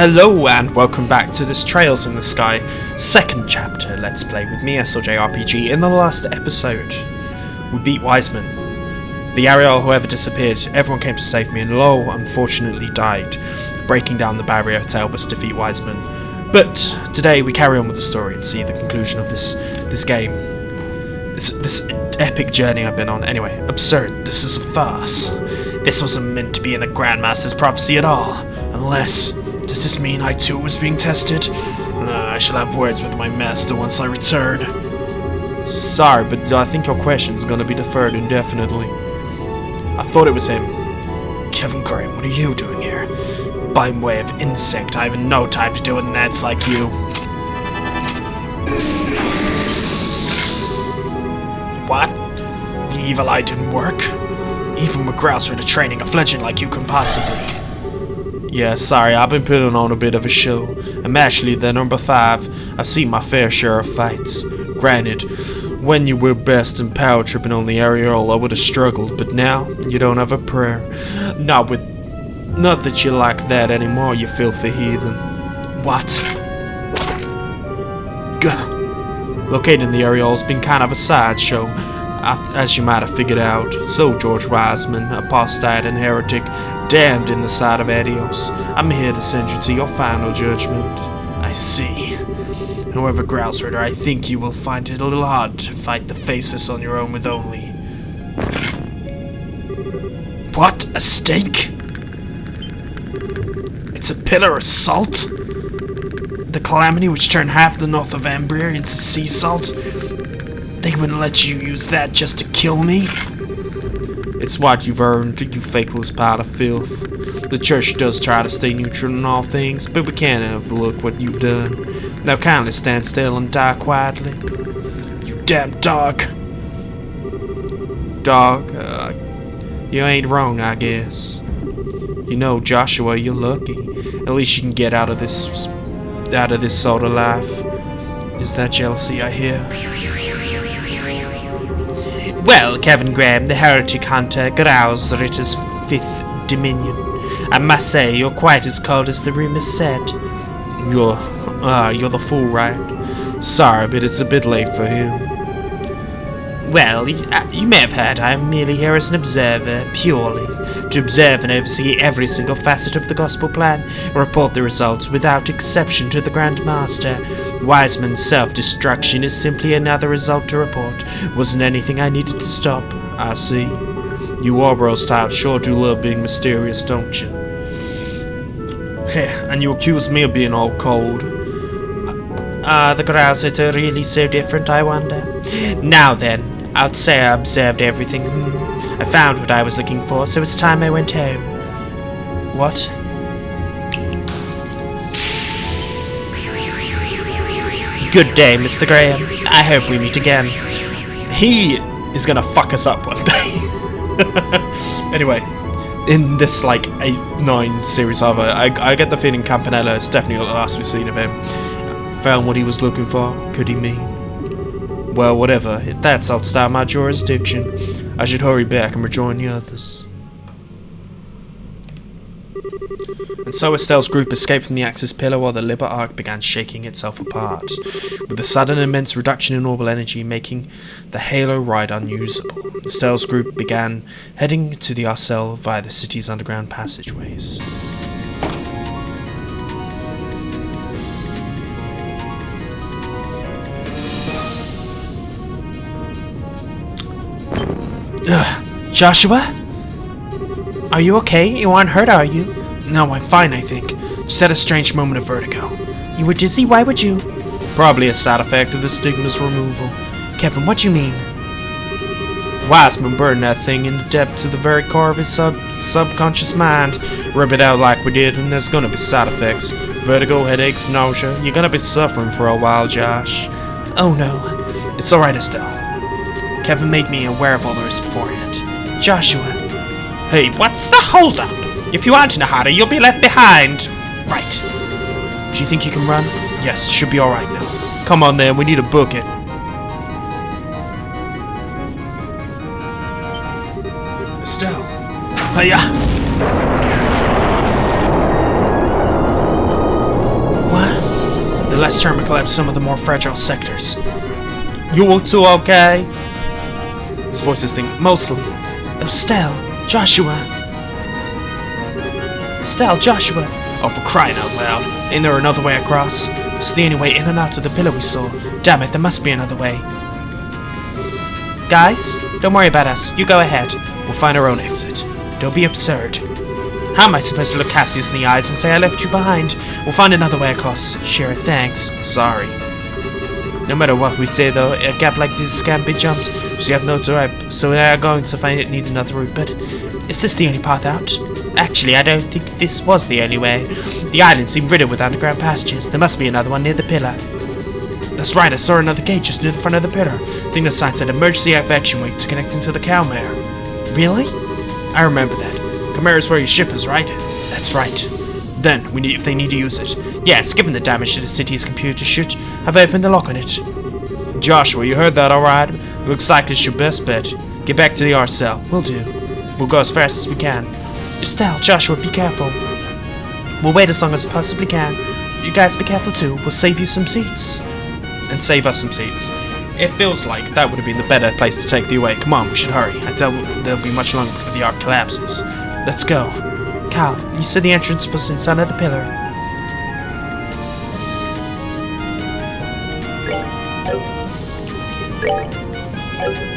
Hello and welcome back to this Trails in the Sky second chapter Let's Play with me, Estelle jrpg. In the last episode, we beat Wiseman. The Ariel, however, disappeared. Everyone came to save me, and Lowell unfortunately died, breaking down the barrier to help us defeat Wiseman. But today we carry on with the story and see the conclusion of this game. This epic journey I've been on. Anyway, absurd. This is a farce. This wasn't meant to be in the Grandmaster's prophecy at all. Unless... does this mean I too was being tested? I shall have words with my master once I return. Sorry, but I think your question's gonna be deferred indefinitely. I thought it was him. Kevin Graham, what are you doing here? By way of insect, I have no time to deal with gnats like you. What? The evil eye didn't work? Even with grouse to training a flinching like you can possibly. Yeah, sorry, I've been putting on a bit of a show. I'm actually the number 5. I've seen my fair share of fights. Granted, when you were best in power tripping on the Ariel, I would have struggled, but now, you don't have a prayer. Not that you like that anymore, you filthy heathen. What? Gah. Locating the Ariel's been kind of a sideshow, as you might have figured out. So, George Wiseman, apostate and heretic, damned in the sight of Adios, I'm here to send you to your final judgment. I see. However, Grouseherder, I think you will find it a little hard to fight the Faceless on your own with only... What? A stake? It's a pillar of salt? The calamity which turned half the north of Ambria into sea salt? They wouldn't let you use that just to kill me? It's what you've earned, you faithless pot of filth. The church does try to stay neutral in all things, but we can't overlook what you've done. Now kindly stand still and die quietly. You damn dog! Dog, you ain't wrong, I guess. You know, Joshua, you're lucky. At least you can get out of this sort of life. Is that jealousy I hear? Well, Kevin Graham, the heretic hunter, growls Ritter's 5th dominion. I must say, you're quite as cold as the rumors said. You're the fool, right? Sorry, but it's a bit late for him. Well, you may have heard I'm merely here as an observer, purely, to observe and oversee every single facet of the gospel plan, and report the results without exception to the Grand Master. Wiseman's self-destruction is simply another result to report. Wasn't anything I needed to stop. I see. You Ourbours types sure do love being mysterious, don't you? And you accuse me of being all cold. The Grousers are really so different, I wonder. Now then, I'd say I observed everything. I found what I was looking for, so it's time I went home. What? Good day, Mr. Graham. I hope we meet again. He is gonna fuck us up one day. Anyway, in this like 8-9 series of it, I get the feeling Campanella is definitely the last we've seen of him. Found what he was looking for, could he mean? Well, whatever, that's outside my jurisdiction. I should hurry back and rejoin the others. And so Estelle's group escaped from the Axis pillar while the Liber Arc began shaking itself apart, with the sudden immense reduction in orbital energy making the Halo ride unusable. Estelle's group began heading to the Arcel via the city's underground passageways. Joshua? Are you okay? You aren't hurt, are you? No, I'm fine, I think. Just had a strange moment of vertigo. You were dizzy? Why would you? Probably a side effect of the stigma's removal. Kevin, what do you mean? Wiseman burned that thing in the depth to the very core of his subconscious mind. Rub it out like we did, and there's gonna be side effects. Vertigo, headaches, nausea. You're gonna be suffering for a while, Josh. Oh no. It's alright, Estelle. Kevin made me aware of all the risks beforehand. Joshua. Hey, what's the holdup? If you aren't in a hurry, you'll be left behind. Right. Do you think you can run? Yes, it should be alright now. Come on then, we need to book it. Estelle. Hiya. last term collapsed some of the more fragile sectors. You all two okay? His voices think mostly. Estelle, Joshua. Estelle, Joshua. Oh, for crying out loud. Ain't there another way across? It's the only way in and out of the pillar we saw. Damn it, there must be another way. Guys, don't worry about us. You go ahead. We'll find our own exit. Don't be absurd. How am I supposed to look Cassius in the eyes and say I left you behind? We'll find another way across. Sure, thanks. Sorry. No matter what we say though, a gap like this can't be jumped, so you have no drive. So we are going to find it needs another route, but is this the only path out? Actually, I don't think this was the only way. The island seemed riddled with underground passages. There must be another one near the pillar. That's right, I saw another gate just near the front of the pillar. I think the sign said emergency evacuation way to connect into the Cowmare. Really? I remember that. Cowmare is where your ship is, right? That's right. Then, if they need to use it. Yes, given the damage to the city's computer should have opened the lock on it. Joshua, you heard that alright? Looks like it's your best bet. Get back to the art cell. Will do. We'll go as fast as we can. Estelle, Joshua, be careful. We'll wait as long as we possibly can. You guys be careful too. We'll save you some seats. And save us some seats. It feels like that would have been the better place to take the away. Come on, we should hurry. I tell you, there'll be much longer before the arc collapses. Let's go. Cal, you said the entrance was inside of the pillar.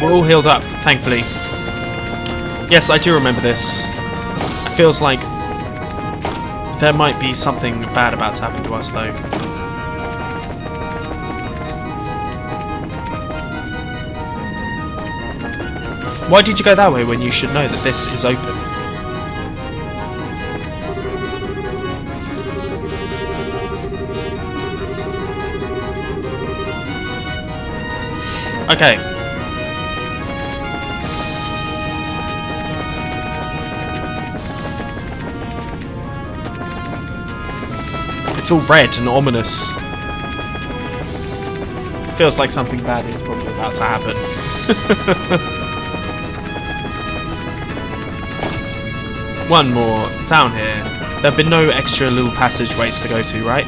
We're all healed up, thankfully. Yes, I do remember this. It feels like there might be something bad about to happen to us, though. Why did you go that way when you should know that this is open? Okay. It's all red and ominous. Feels like something bad is probably about to happen. One more. Down here. There have been no extra little passageways to go to, right?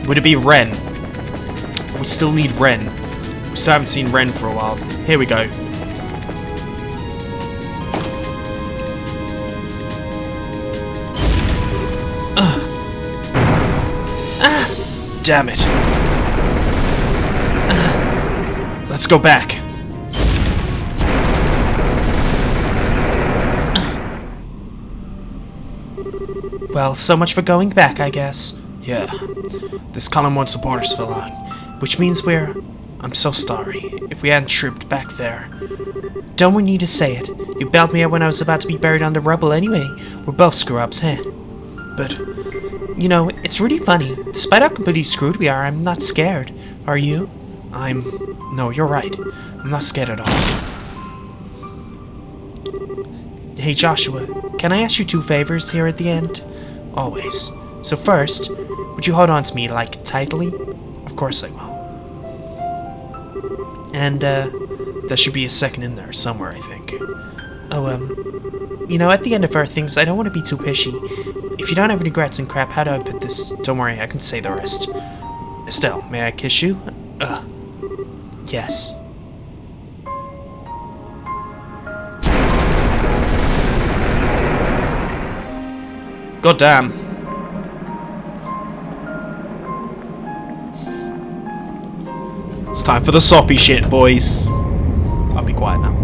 Would it be Ren? We still need Ren. We still haven't seen Ren for a while. Here we go. Damn it. Let's go back. Well, so much for going back, I guess. Yeah. This column won't support us for long. Which means I'm so sorry. If we hadn't trooped back there. Don't we need to say it? You bailed me out when I was about to be buried under rubble anyway. We're both screw-ups, huh? But, you know, it's really funny. Despite how completely screwed we are, I'm not scared. Are you? No, you're right. I'm not scared at all. Hey Joshua, can I ask you 2 favors here at the end? Always. So first, would you hold on to me, like, tightly? Of course I will. And, there should be a second in there somewhere, I think. Oh, you know, at the end of our things, I don't want to be too pishy. If you don't have regrets and crap, how do I put this? Don't worry, I can say the rest. Estelle, may I kiss you? Yes. God damn. It's time for the soppy shit, boys. I'll be quiet now.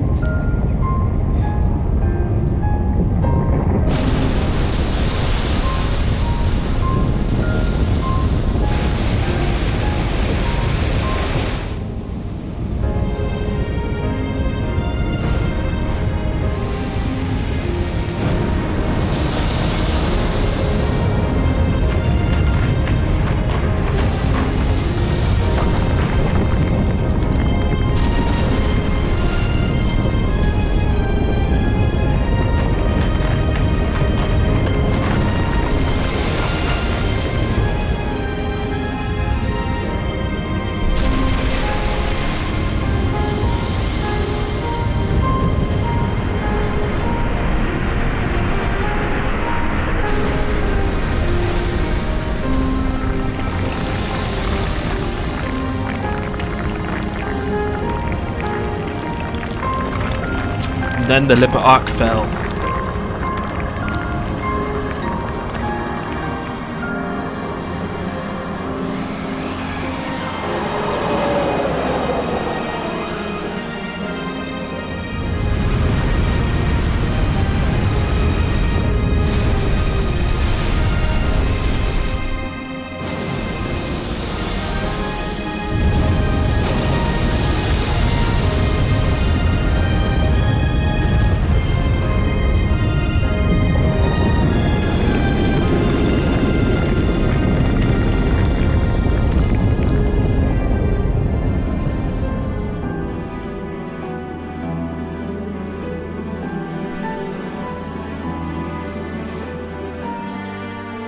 Then the Lipper Arc fell.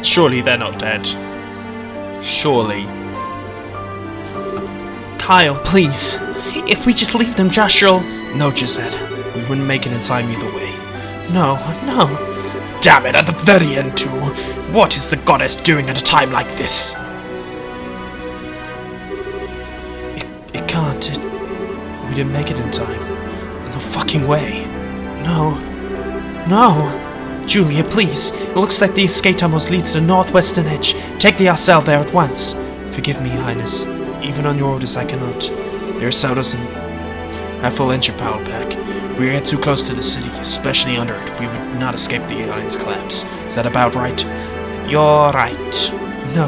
Surely they're not dead. Surely. Kyle, please. If we just leave them, Joshua... No, Gisette. We wouldn't make it in time either way. No, no. Damn it, at the very end too. What is the goddess doing at a time like this? It can't. We didn't make it in time. No fucking way. No. No. Julia, please. It looks like the escape tunnels lead to the northwestern edge. Take the Arcel there at once. Forgive me, Highness. Even on your orders, I cannot. Their cell doesn't have full engine power pack. If we get too close to the city, especially under it, we would not escape the alien's collapse. Is that about right? You're right. No.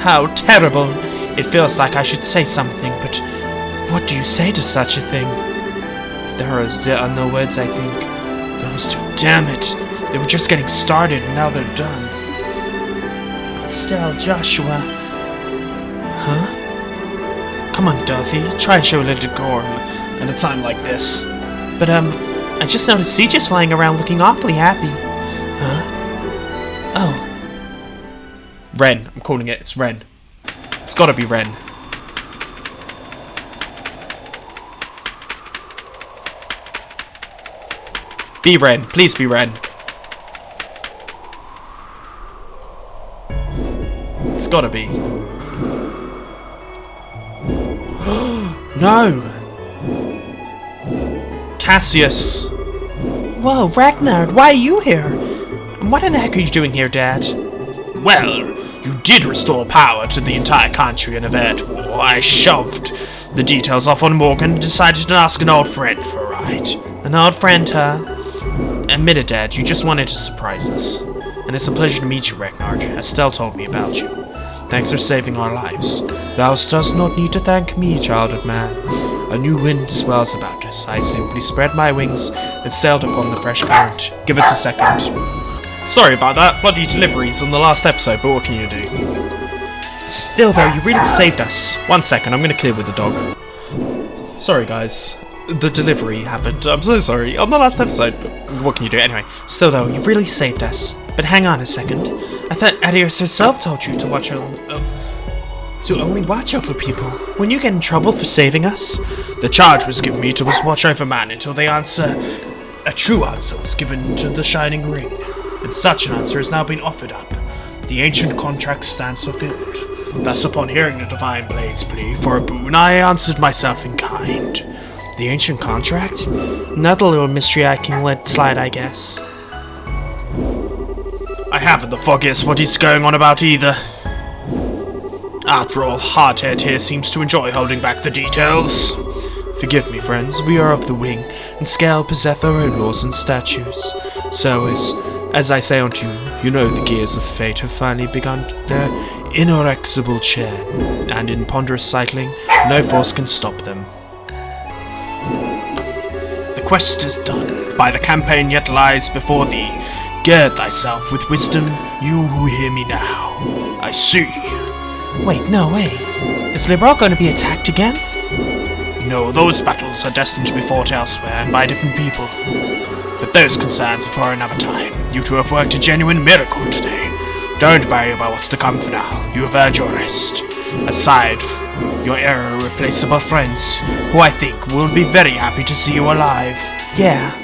How terrible. It feels like I should say something, but what do you say to such a thing? There are no words, I think. Those two, damn it! They were just getting started, and now they're done. Estelle, Joshua... Huh? Come on, Dorothy, try and show a little decorum at a time like this. But, I just noticed Siege's flying around looking awfully happy. Huh? Oh. Ren, I'm calling it, it's Ren. It's gotta be Ren. Be Ren, please be Ren. It's gotta be. No! Cassius! Whoa, Ragnar, why are you here? And what in the heck are you doing here, Dad? Well, you did restore power to the entire country in a vet war. I shoved the details off on Morgan and decided to ask an old friend for a ride. An old friend, huh? Admit it, Dad, you just wanted to surprise us. And it's a pleasure to meet you, Ragnar. Estelle told me about you. Thanks for saving our lives. Thou dost not need to thank me, child of man. A new wind swells about us. I simply spread my wings and sailed upon the fresh current. Give us a second. Sorry about that. Bloody deliveries on the last episode, but what can you do? Still, though, you really saved us. 1 second, I'm going to clear with the dog. Sorry, guys. The delivery happened. I'm so sorry. On the last episode, but what can you do? Anyway, still though, you've really saved us. But hang on a second. I thought Adios herself told you to watch only watch over people. When you get in trouble for saving us, the charge was given me to watch over man until the answer, a true answer, was given to the Shining Ring. And such an answer has now been offered up. The ancient contract stands fulfilled. Thus, upon hearing the Divine Blade's plea for a boon, I answered myself in kind. The ancient contract? Another little mystery I can let slide, I guess. I haven't the foggiest what he's going on about either. After all, Hardhead here seems to enjoy holding back the details. Forgive me, friends, we are of the Wing, and Scale possess our own laws and statutes. So as I say unto you, you know the gears of fate have finally begun their inexorable chain, and in ponderous cycling, no force can stop them. The quest is done, by the campaign yet lies before thee. Gird thyself with wisdom, you who hear me now. I see. Wait, no way. Is Liberal going to be attacked again? No, those battles are destined to be fought elsewhere and by different people. But those concerns are for another time. You two have worked a genuine miracle today. Don't worry about what's to come for now. You have earned your rest. Aside your irreplaceable friends, who I think will be very happy to see you alive. Yeah.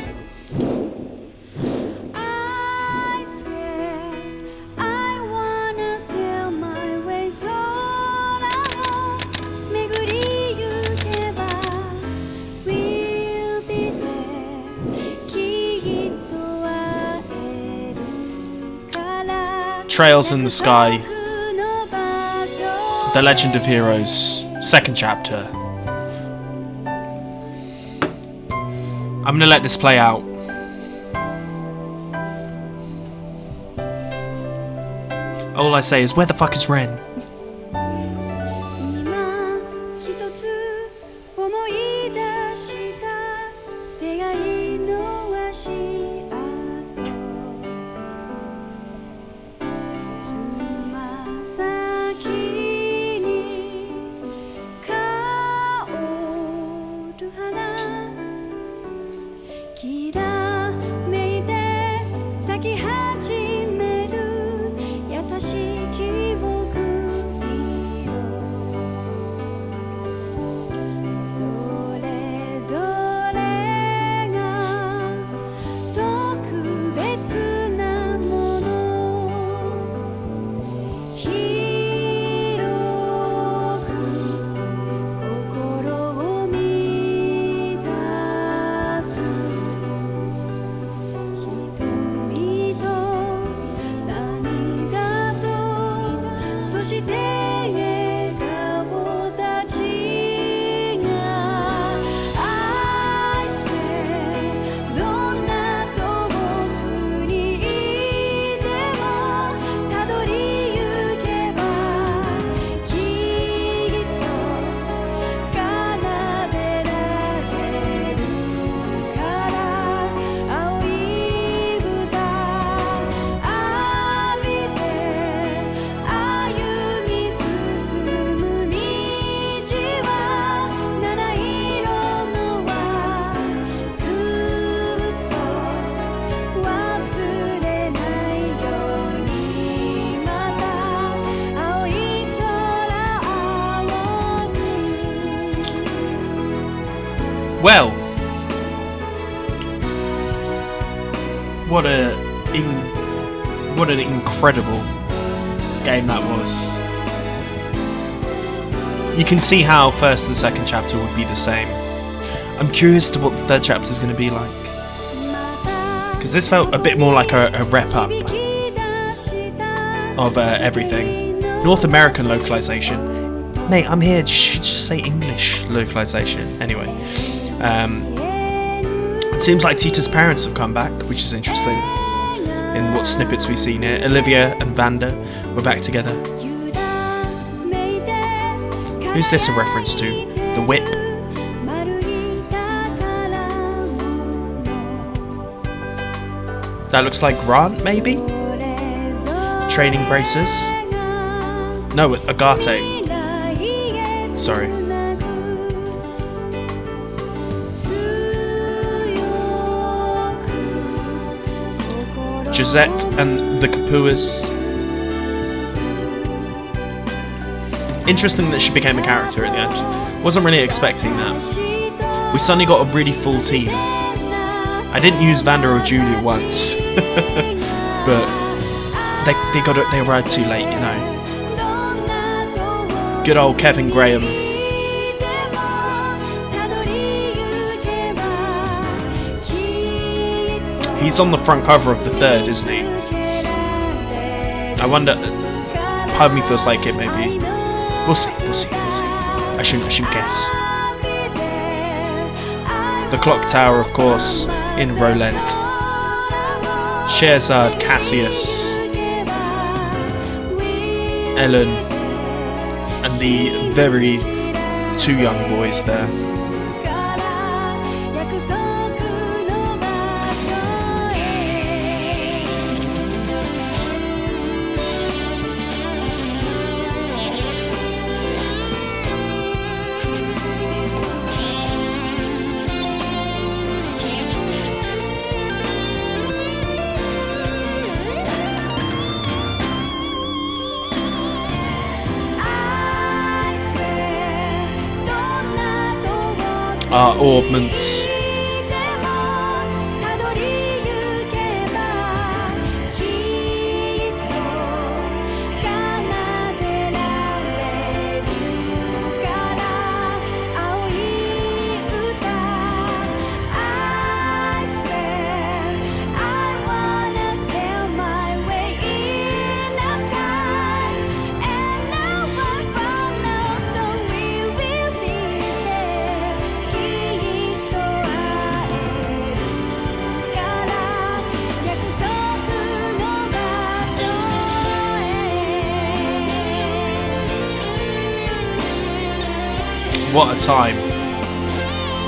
Trails in the Sky, The Legend of Heroes, second chapter. I'm gonna let this play out. All I say is, where the fuck is Ren? Well, what an incredible game that was. You can see how first and second chapter would be the same. I'm curious to what the third chapter is going to be like, because this felt a bit more like a wrap up of everything. North American localization, mate. I'm here. Just say English localization. Anyway. It seems like Tita's parents have come back, which is interesting. In what snippets we've seen here, Olivia and Vanda were back together. Who's this a reference to? The Whip. That looks like Grant, maybe? Training braces? No, Agate. Sorry. Gisette and the Kapuas. Interesting that she became a character at the end. Wasn't really expecting that. We suddenly got a really full team. I didn't use Vanda or Julia once, but they arrived too late, you know. Good old Kevin Graham. He's on the front cover of the third, isn't he? I wonder. Part of me feels like it, maybe. We'll see. I shouldn't guess. The clock tower, of course, in Rolent. Sherzad, Cassius, Ellen, and the very two young boys there. Orbments. what a time.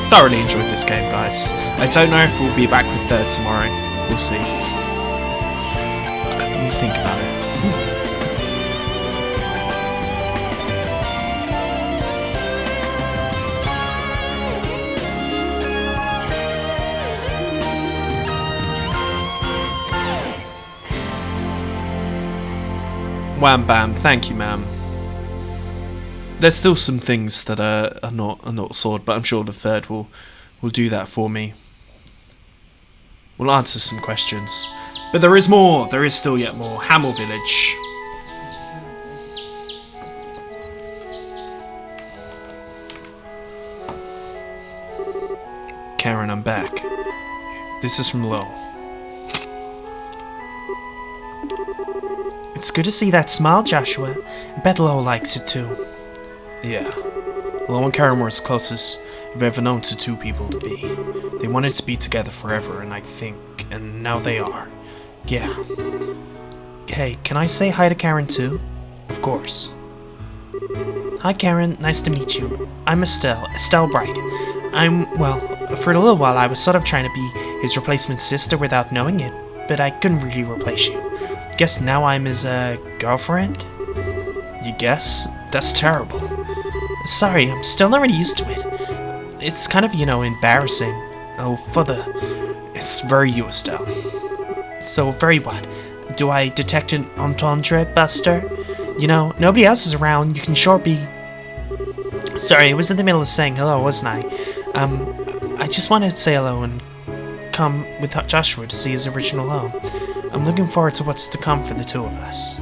Thoroughly enjoyed this game, guys. I don't know if we'll be back with third tomorrow. We'll see. We'll think about it. Wham bam, thank you, ma'am. There's still some things that are not sorted, but I'm sure the third will do that for me. We'll answer some questions. But there is more, there is still yet more. Hamel Village. Karen, I'm back. This is from Lo. It's good to see that smile, Joshua. I bet Lo likes it too. Yeah. Lo and Karen were as close as I've ever known to two people to be. They wanted to be together forever, and now they are. Yeah. Hey, can I say hi to Karen too? Of course. Hi Karen, nice to meet you. I'm Estelle Bright. Well, for a little while I was sort of trying to be his replacement sister without knowing it, but I couldn't really replace you. Guess now I'm his, girlfriend? You guess? That's terrible. Sorry, I'm still not really used to it. It's kind of, embarrassing. It's very you, Estelle. So, very what? Do I detect an entendre, Buster? Nobody else is around, you can sure be... Sorry, I was in the middle of saying hello, wasn't I? I just wanted to say hello and come with Joshua to see his original home. I'm looking forward to what's to come for the two of us.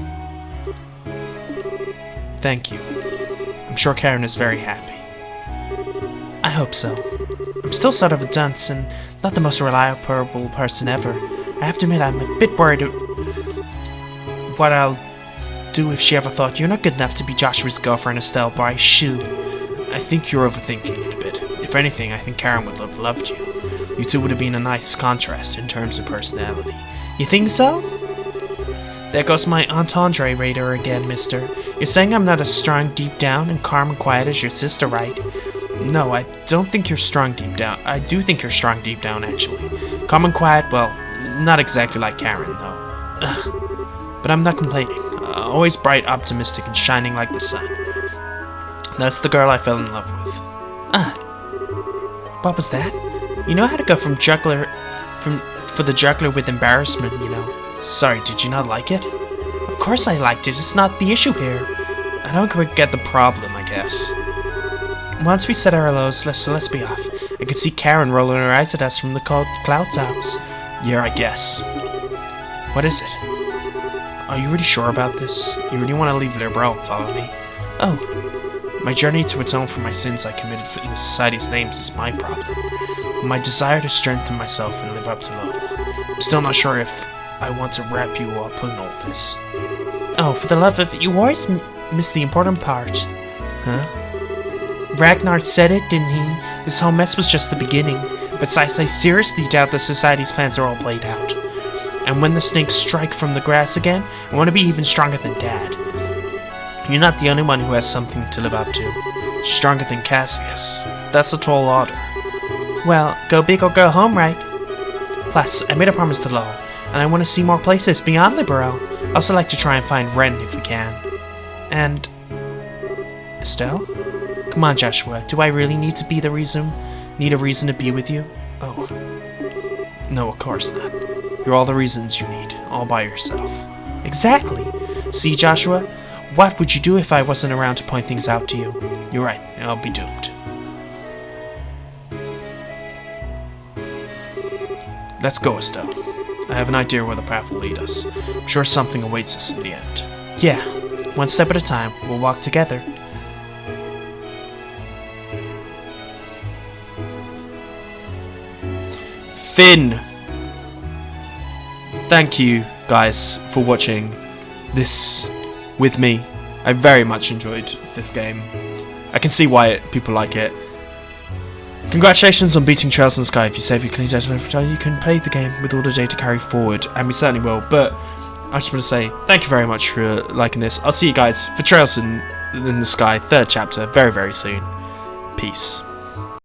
Thank you. I'm sure Karen is very happy. I hope so. I'm still sort of a dunce and not the most reliable person ever. I have to admit I'm a bit worried what I'll do if she ever thought you're not good enough to be Joshua's girlfriend, Estelle Bright. Shoo. I think you're overthinking it a bit. If anything, I think Karen would have loved you. You two would have been a nice contrast in terms of personality. You think so? There goes my entendre radar again, mister. You're saying I'm not as strong deep down and calm and quiet as your sister, right? No, I don't think you're strong deep down. I do think you're strong deep down, actually. Calm and quiet, well, not exactly like Karen, though. Ugh. But I'm not complaining. Always bright, optimistic, and shining like the sun. That's the girl I fell in love with. What was that? You know how to go for the juggler with embarrassment, Sorry, did you not like it? Of course I liked it. It's not the issue here. I don't quite get the problem, I guess. Once we said our hellos, let's be off. I could see Karen rolling her eyes at us from the cloud tops. Yeah, I guess. What is it? Are you really sure about this? You really want to leave Libro and follow me? Oh. My journey to atone for my sins I committed in society's names is my problem. My desire to strengthen myself and live up to Lo. I'm still not sure if I want to wrap you up in all this. Oh, for the love of it, you always miss the important part. Huh? Ragnar said it, didn't he? This whole mess was just the beginning. Besides, I seriously doubt the society's plans are all played out. And when the snakes strike from the grass again, I want to be even stronger than Dad. You're not the only one who has something to live up to. Stronger than Cassius. That's a tall order. Well, go big or go home, right? Plus, I made a promise to Lo, and I want to see more places beyond Libero. I also like to try and find Ren if we can. And... Estelle? Come on, Joshua, do I really need a reason to be with you? Oh. No, of course not. You're all the reasons you need, all by yourself. Exactly. See, Joshua? What would you do if I wasn't around to point things out to you? You're right, I'll be doomed. Let's go, Estelle. I have an idea where the path will lead us. I'm sure something awaits us in the end. Yeah, one step at a time, we'll walk together. Finn! Thank you, guys, for watching this with me. I very much enjoyed this game. I can see why people like it. Congratulations on beating Trails in the Sky. If you save your clean data every time, you can play the game with all the data carried forward, and we certainly will. But I just want to say thank you very much for liking this. I'll see you guys for Trails in the Sky, 3rd chapter, very, very soon. Peace.